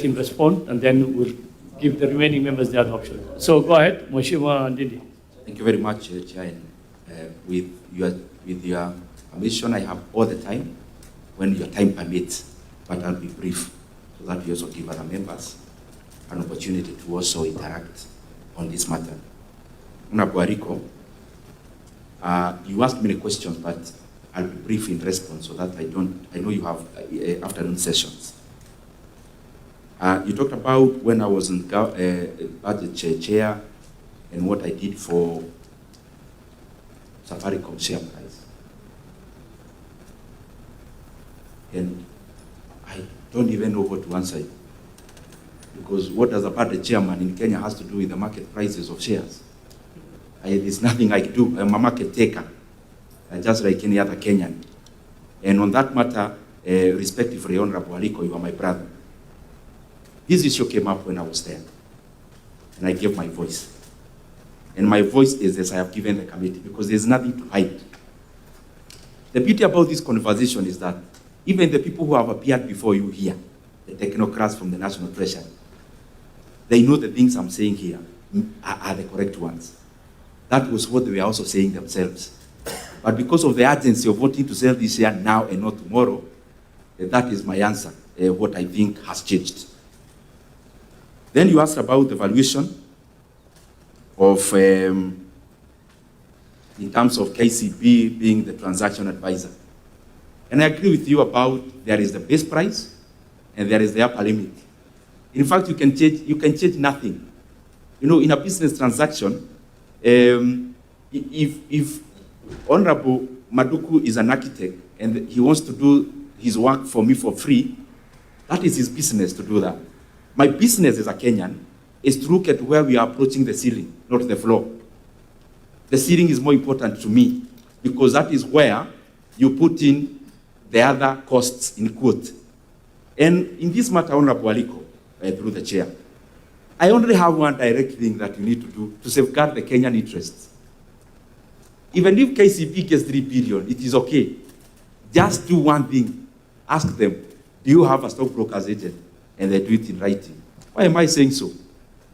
him respond, and then we'll give the remaining members the other option. So go ahead, Mheshimiwa Ndindi. Thank you very much, Chair. With your permission, I have all the time when your time permits, but I'll be brief so that we also give other members an opportunity to also interact on this matter. Honorable Ariko, you asked many questions, but I'll be brief in response so that I know you have afternoon sessions. You talked about when I was in budget chair and what I did for Safaricom share price. And I don't even know what to answer you. Because what does a budget chairman in Kenya has to do with the market prices of shares? There's nothing I do. I'm a market taker, just like any other Kenyan. And on that matter, respectively, Honorable Aliko, you are my brother. This issue came up when I was there, and I gave my voice. And my voice is as I have given the committee, because there's nothing to hide. The beauty about this conversation is that even the people who have appeared before you here, the technocrats from the National Treasury, they know the things I'm saying here are the correct ones. That was what they were also saying themselves. But because of the urgency of wanting to sell this share now and not tomorrow, that is my answer, what I think has changed. Then you asked about the valuation of, in terms of KCB being the transaction advisor. And I agree with you about there is the base price and there is the upper limit. In fact, you can change nothing. You know, in a business transaction, if Honorable Maduku is an architect and he wants to do his work for me for free, that is his business to do that. My business as a Kenyan is to look at where we are approaching the ceiling, not the floor. The ceiling is more important to me because that is where you put in the other costs in quote. And in this matter, Honorable Aliko, through the chair, I only have one direct thing that you need to do to safeguard the Kenyan interests. Even if KCB gets 3 billion, it is okay. Just do one thing. Ask them, do you have a stockbroker's agent? And they do it in writing. Why am I saying so?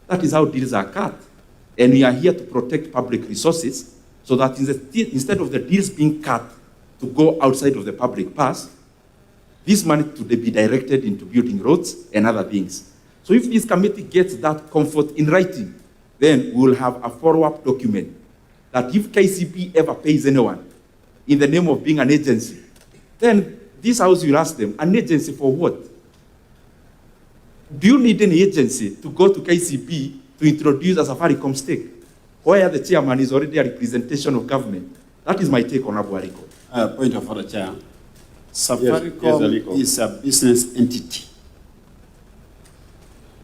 That is how deals are cut. And we are here to protect public resources so that instead of the deals being cut to go outside of the public purse, this money to be directed into building roads and other things. So if this committee gets that comfort in writing, then we will have a follow-up document that if KCB ever pays anyone in the name of being an agency, then this house will ask them, an agency for what? Do you need any agency to go to KCB to introduce a Safaricom stake, where the chairman is already a representation of government? That is my take on Abu Aliko. Point of order, Chair. Safaricom is a business entity.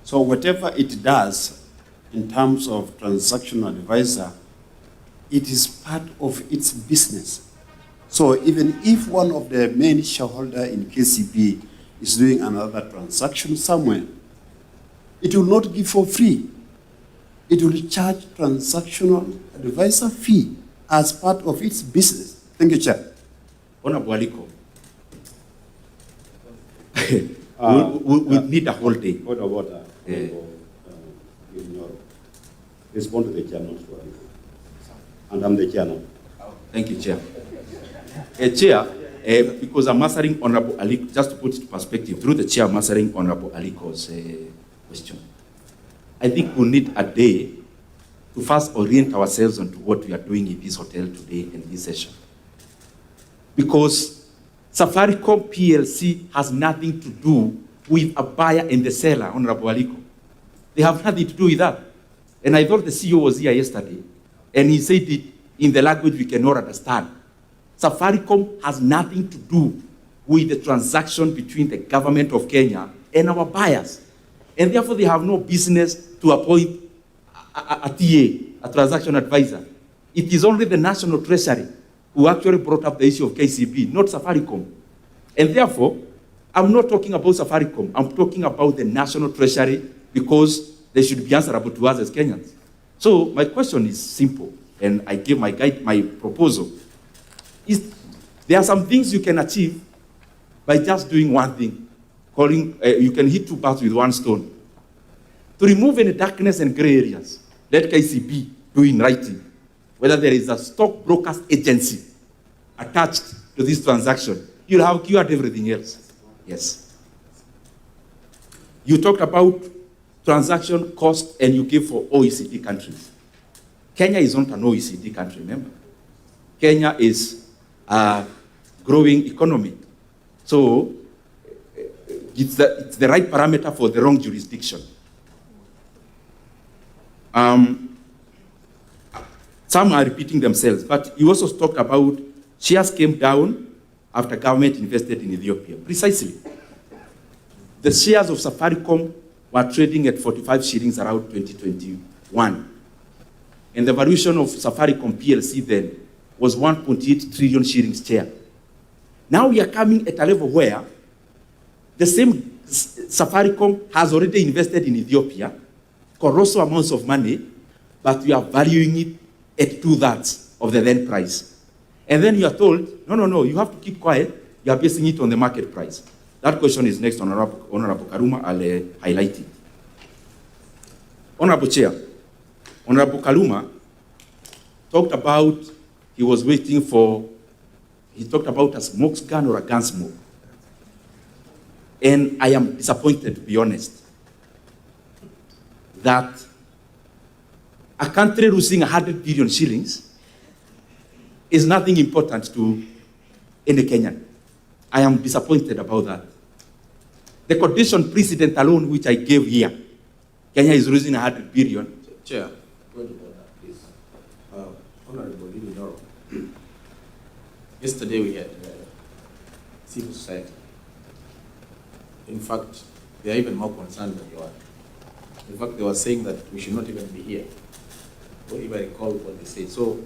So whatever it does in terms of transactional advisor, it is part of its business. So even if one of the main shareholder in KCB is doing another transaction somewhere, it will not give for free. It will charge transactional advisor fee as part of its business. Thank you, Chair. Honorable Aliko, we need a whole day. Order of order. Nyoro. Respond to the chair, not to Aliko. And I'm the chair now. Thank you, Chair. Chair, because I'm answering Honorable Aliko, just to put it in perspective, through the chair, I'm answering Honorable Aliko's question. I think we need a day to first orient ourselves onto what we are doing in this hotel today in this session. Because Safaricom PLC has nothing to do with a buyer and the seller, Honorable Aliko. They have nothing to do with that. And I thought the CEO was here yesterday, and he said it in the language we cannot understand. Safaricom has nothing to do with the transaction between the government of Kenya and our buyers. And therefore, they have no business to appoint a TA, a transaction advisor. It is only the National Treasury who actually brought up the issue of KCB, not Safaricom. And therefore, I'm not talking about Safaricom. I'm talking about the National Treasury because they should be answerable to us as Kenyans. So my question is simple, and I give my proposal. There are some things you can achieve by just doing one thing. you can hit two birds with one stone. To remove any darkness and gray areas, let KCB do in writing whether there is a stockbrokers agency attached to this transaction. You'll have cured everything else. Yes. You talked about transaction cost and you give for OECD countries. Kenya is not an OECD country, remember? Kenya is a growing economy. So it's the right parameter for the wrong jurisdiction. Some are repeating themselves, but you also talked about shares came down after government invested in Ethiopia. Precisely. The shares of Safaricom were trading at 45 shillings around 2021. And the valuation of Safaricom PLC then was 1.8 trillion shillings share. Now we are coming at a level where the same Safaricom has already invested in Ethiopia, colossal amounts of money, but we are valuing it at 2/3 of the then price. And then you are told, no, you have to keep quiet. You are basing it on the market price. That question is next, Honorable Karuma. I'll highlight it. Honorable Chair, Honorable Kaluma talked about he talked about a smoke gun or a gun smoke. And I am disappointed, to be honest, that a country losing 100 billion shillings is nothing important to any Kenyan. I am disappointed about that. The condition precedent alone, which I gave here, Kenya is losing 100 billion. Chair, point of order, please. Honorable Nyoro, yesterday we had civil society. In fact, they are even more concerned than you are. In fact, they were saying that we should not even be here. Or if I recall what they said. So,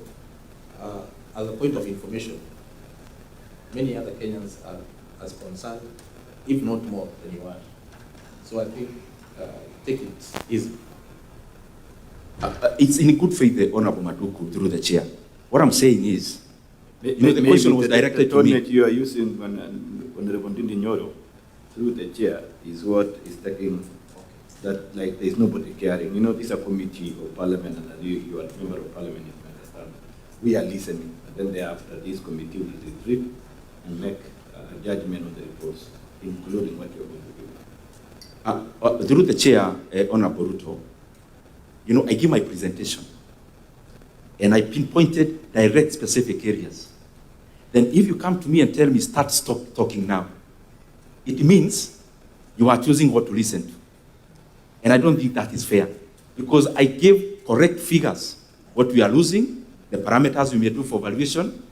as a point of information, many other Kenyans are as concerned, if not more, than you are. So I think, take it easy. It's in good faith, the Honorable Maduku, through the chair. What I'm saying is, the question was directed to me. The tone you are using when Honorable Ndindi Nyoro, through the chair, is what is taking that, like, there is nobody caring. You know, this is a committee of parliament, and you are a member of parliament, you understand. We are listening, and then thereafter, this committee will retreat and make a judgment on the reports, including what you are going to do. Through the chair, Honorable Ruto, you know, I give my presentation, and I pinpointed direct specific areas. Then if you come to me and tell me, stop talking now, it means you are choosing what to listen to. And I don't think that is fair, because I gave correct figures, what we are losing, the parameters we may do for valuation.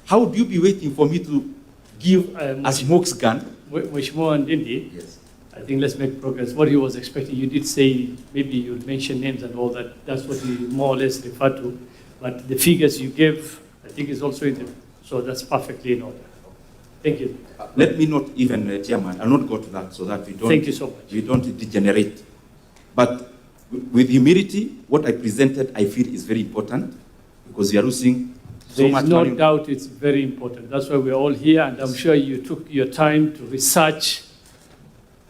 How would you be waiting for me to give a smoke gun? Mheshimiwa Ndindi, Yes. I think let's make progress. What he was expecting, you did say maybe you'd mention names and all that. That's what he more or less referred to. But the figures you gave, I think, is also in there. So that's perfectly in order. Thank you. Let me not even, Chairman, I'll not go to that so that we don't. Thank you so much. We don't degenerate. But with humility, what I presented, I feel is very important, because we are losing so There much is no money. doubt it's very important. That's why we're all here, and I'm sure you took your time to research,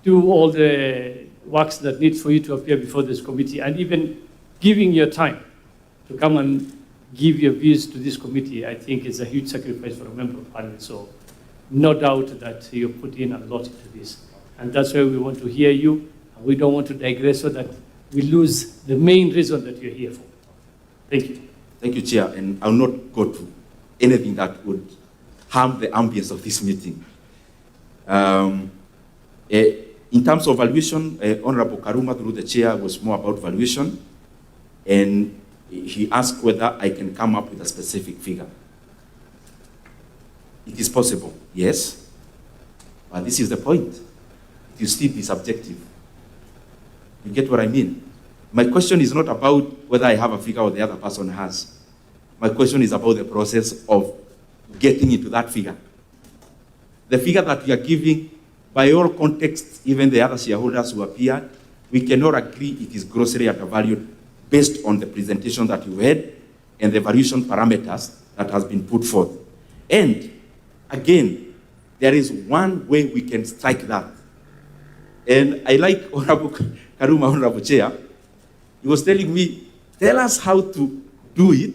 do all the works that need for you to appear before this committee, and even giving your time to come and give your views to this committee, I think is a huge sacrifice for a member of parliament. So no doubt that you put in a lot into this. And that's why we want to hear you. And we don't want to digress so that we lose the main reason that you're here for. Thank you. Thank you, Chair, and I'll not go to anything that would harm the ambience of this meeting. In terms of valuation, Honorable Karuma, through the chair, was more about valuation, and he asked whether I can come up with a specific figure. It is possible, yes, but this is the point. It will still be subjective. You get what I mean? My question is not about whether I have a figure or the other person has. My question is about the process of getting into that figure. The figure that we are giving, by all contexts, even the other shareholders who appeared, we cannot agree it is grossly undervalued based on the presentation that you had and the valuation parameters that has been put forth. And again, there is one way we can strike that, And I like Honorable Karuma, Honorable Chair. He was telling me, tell us how to do it,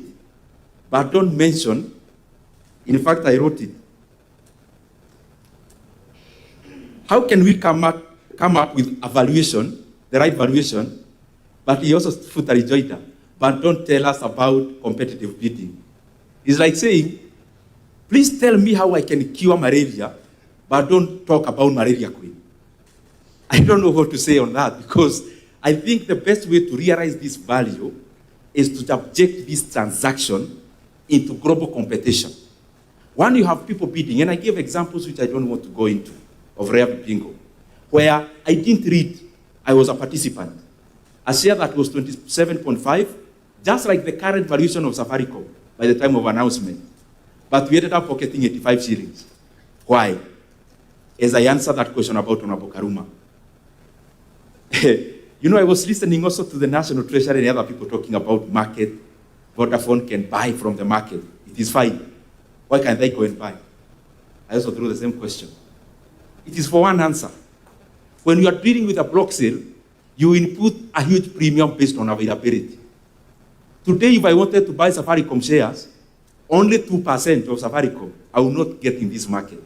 but don't mention. In fact, I wrote it. How can we come up with a valuation, the right valuation, but he also put a rejoinder, but don't tell us about competitive bidding. It's like saying, please tell me how I can cure malaria, but don't talk about malaria queen. I don't know what to say on that, because I think the best way to realize this value is to subject this transaction into global competition. When you have people bidding, and I gave examples which I don't want to go into, of rare bingo, where I didn't read, I was a participant. A share that was 27.5, just like the current valuation of Safaricom by the time of announcement. But we ended up pocketing 85 shillings. Why? As I answer that question about Honorable Karuma. You know, I was listening also to the National Treasury and other people talking about market. Vodafone can buy from the market. It is fine. Why can't they go and buy? I also threw the same question. It is for one answer. When you are dealing with a block sale, you input a huge premium based on availability. Today, if I wanted to buy Safaricom shares, only 2% of Safaricom I will not get in this market.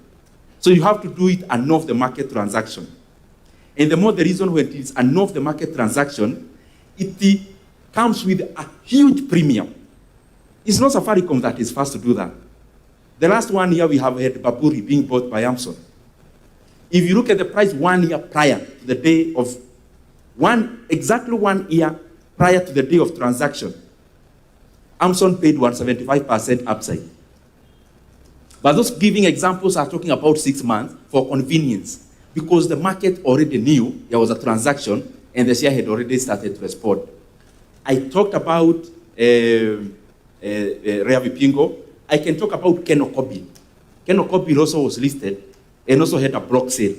So you have to do it an off-the-market transaction. And the more the reason when it is an off-the-market transaction, it comes with a huge premium. It's not Safaricom that is first to do that. The last 1 year we have had Baburi being bought by Amazon. If you look at the price 1 year prior to the day of exactly 1 year prior to the day of transaction, Amazon paid 175% upside. But those giving examples are talking about 6 months for convenience, because the market already knew there was a transaction and the share had already started to respond. I talked about Rea Vipingo. I can talk about Kenokobi. Kenokobi also was listed and also had a block sale.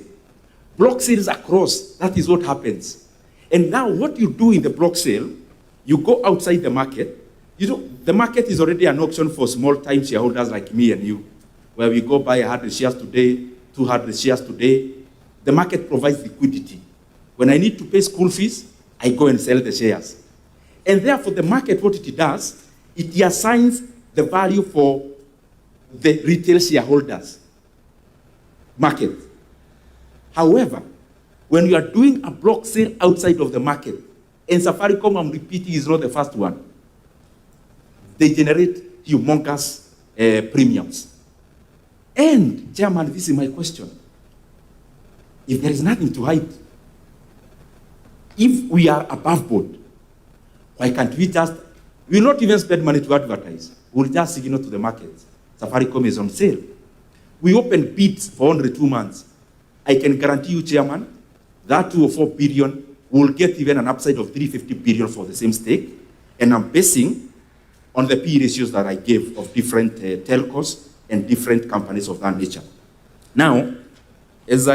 Block sales across, that is what happens. And now what you do in the block sale, you go outside the market. You know, the market is already an auction for small-time shareholders like me and you, where we go buy 100 shares today, 200 shares today. The market provides liquidity. When I need to pay school fees, I go and sell the shares. And therefore, the market, what it does, it assigns the value for the retail shareholders market. However, when you are doing a block sale outside of the market, and Safaricom, I'm repeating, is not the first one, they generate humongous premiums. And, Chairman, this is my question. If there is nothing to hide, if we are above board, why can't we just, we will not even spend money to advertise. We'll just signal to the market. Safaricom is on sale. We open bids for only 2 months. I can guarantee you, Chairman, that 2 or 4 billion will get even an upside of 350 billion for the same stake. And I'm basing on the P ratios that I gave of different telcos and different companies of that nature. Now, as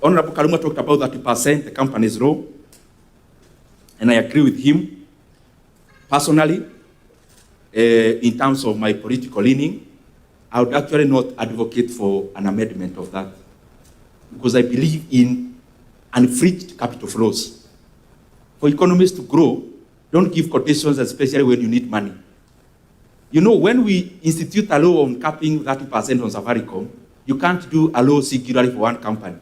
Honorable Karuma talked about 30%, the company's role, and I agree with him. Personally, in terms of my political leaning, I would actually not advocate for an amendment of that, because I believe in unfreed capital flows. For economies to grow, don't give quotations, especially when you need money. You know, when we institute a law on capping 30% on Safaricom, you can't do a law singularly for one company.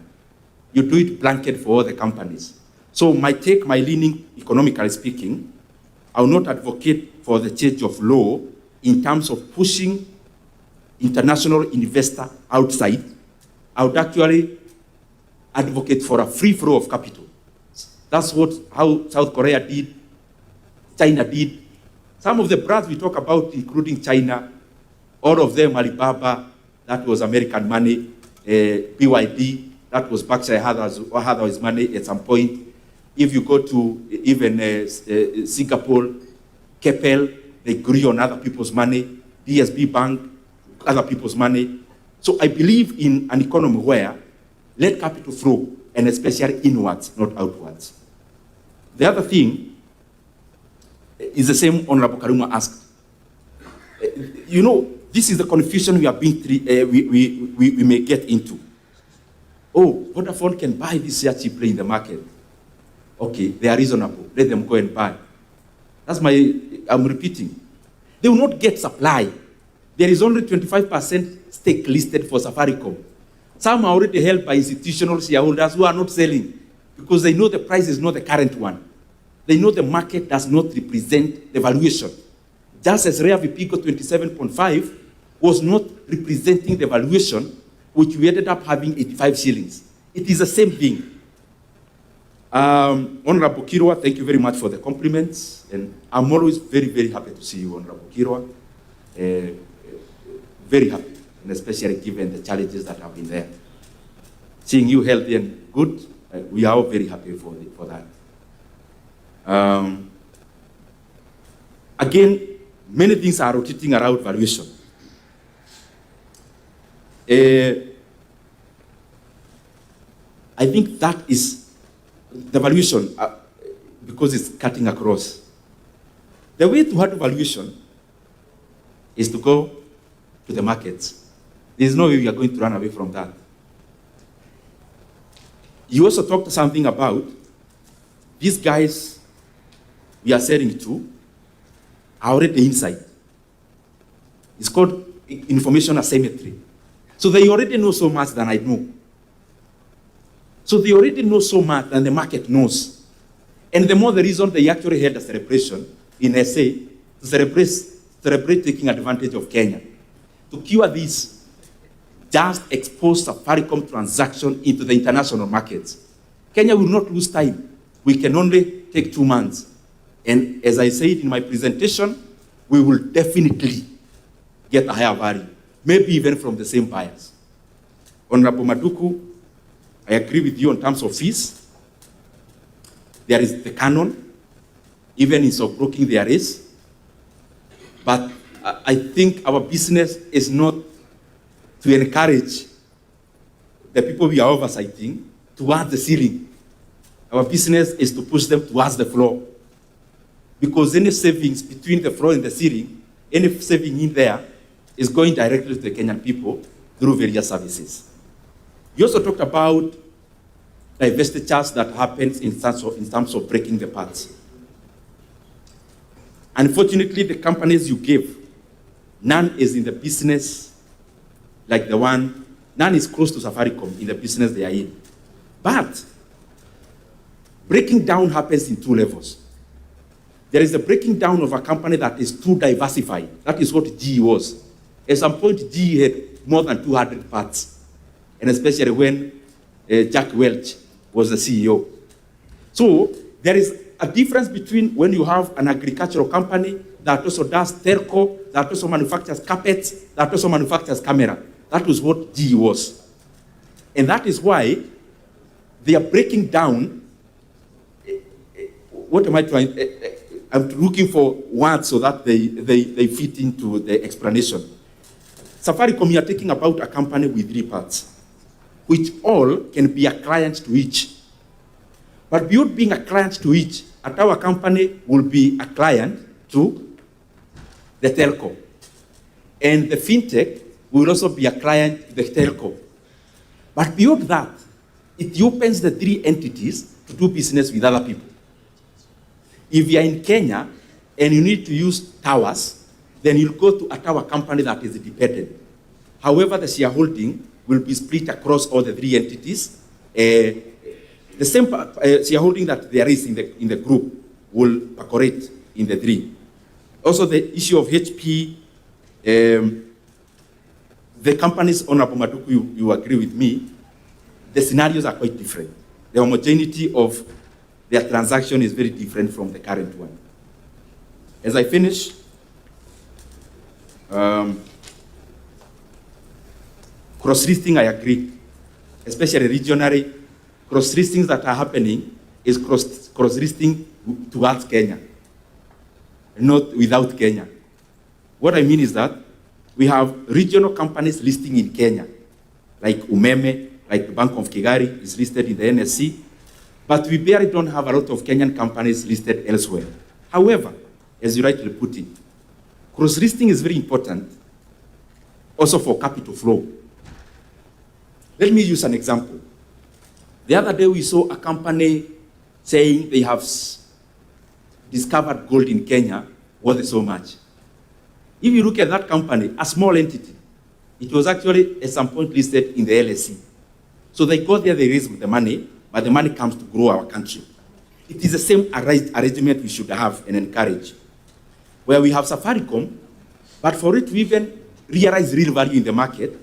You do it blanket for all the companies. So my leaning, economically speaking, I will not advocate for the change of law in terms of pushing international investor outside. I would actually advocate for a free flow of capital. That's how South Korea did, China did. Some of the brands we talk about, including China, all of them, Alibaba, that was American money, BYD, that was Berkshire Hathaway's money at some point. If you go to even Singapore, Keppel, they grew on other people's money, DSB Bank, other people's money. So I believe in an economy where let capital flow, and especially inwards, not outwards. The other thing is the same Honorable Karuma asked. You know, this is the confusion we are being we may get into. Oh, Vodafone can buy this share cheaply in the market. Okay, they are reasonable. Let them go and buy. I'm repeating. They will not get supply. There is only 25% stake listed for Safaricom. Some are already held by institutional shareholders who are not selling because they know the price is not the current one. They know the market does not represent the valuation. Just as Rea Vipigo 27.5 was not representing the valuation, which we ended up having 85 shillings. It is the same thing. Honorable Kirwa, thank you very much for the compliments. And I'm always very, very happy to see you, Honorable Kirwa. Very happy, and especially given the challenges that have been there. Seeing you healthy and good, we are all very happy for that. Again, many things are rotating around valuation. I think that is the valuation, because it's cutting across. The way to handle valuation is to go to the markets. There's no way we are going to run away from that. You also talked something about these guys we are selling to are already inside. It's called information asymmetry. So they already know so much than I know. So they already know so much than the market knows. And the more the reason they actually held a celebration in SA to celebrate taking advantage of Kenya. To cure this, just expose Safaricom transaction into the international markets. Kenya will not lose time. We can only take 2 months. And as I said in my presentation, we will definitely get a higher value, maybe even from the same buyers. Honorable Maduku, I agree with you in terms of fees. There is the canon, even in stockbroking there is. But I think our business is not to encourage the people we are oversighting towards the ceiling. Our business is to push them towards the floor. Because any savings between the floor and the ceiling, any saving in there is going directly to the Kenyan people through various services. You also talked about divestitures that happens in terms of breaking the parts. Unfortunately, the companies you gave, none is in the business like the one, none is close to Safaricom in the business they are in. But breaking down happens in 2 levels. There is the breaking down of a company that is too diversified. That is what GE was. At some point, GE had more than 200 parts, and especially when Jack Welch was the CEO. So there is a difference between when you have an agricultural company that also does telco, that also manufactures carpets, that also manufactures camera. That was what GE was. And that is why they are breaking down. What am I trying? I'm looking for words so that they fit into the explanation. Safaricom, you are talking about a company with 3 parts, which all can be a client to each. But beyond being a client to each, at our company will be a client to the telco. And the fintech will also be a client to the telco. But beyond that, it opens the 3 entities to do business with other people. If you are in Kenya and you need to use towers, then you'll go to a tower company that is independent. However, the shareholding will be split across all the 3 entities. The same shareholding that there is in the group will percolate in the 3. Also, the issue of HP, the companies, Honorable Maduku, you agree with me, the scenarios are quite different. The homogeneity of their transaction is very different from the current one. As I finish, cross-listing, I agree, especially regionally. Cross-listings that are happening is cross-listing towards Kenya, not without Kenya. What I mean is that we have regional companies listing in Kenya, like Umeme, like the Bank of Kigali is listed in the NSC, but we barely don't have a lot of Kenyan companies listed elsewhere. However, as you rightly put it, cross-listing is very important also for capital flow. Let me use an example. The other day we saw a company saying they have discovered gold in Kenya worth so much. If you look at that company, a small entity, it was actually at some point listed in the LSE. So they go there, they raise the money, but the money comes to grow our country. It is the same arrangement we should have and encourage. Where we have Safaricom, but for it to even realize real value in the market,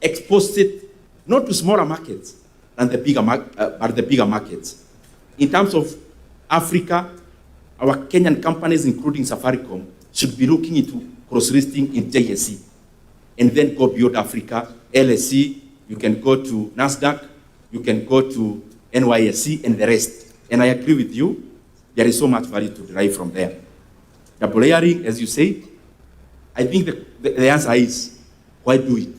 expose it not to smaller markets than the bigger, but the bigger markets. In terms of Africa, our Kenyan companies, including Safaricom, should be looking into cross-listing in JSE and then go beyond Africa. LSE, you can go to NASDAQ, you can go to NYSE and the rest. And I agree with you, there is so much value to derive from there. Double layering, as you said, I think the answer is, why do it?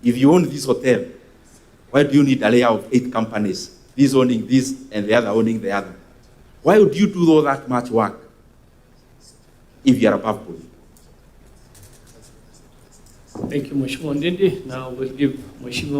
If you own this hotel, why do you need a layer of 8 companies? This owning this and the other owning the other. Why would you do all that much work if you are above board? Thank you, Mheshimiwa Ndindi. Now we'll give Mheshimiwa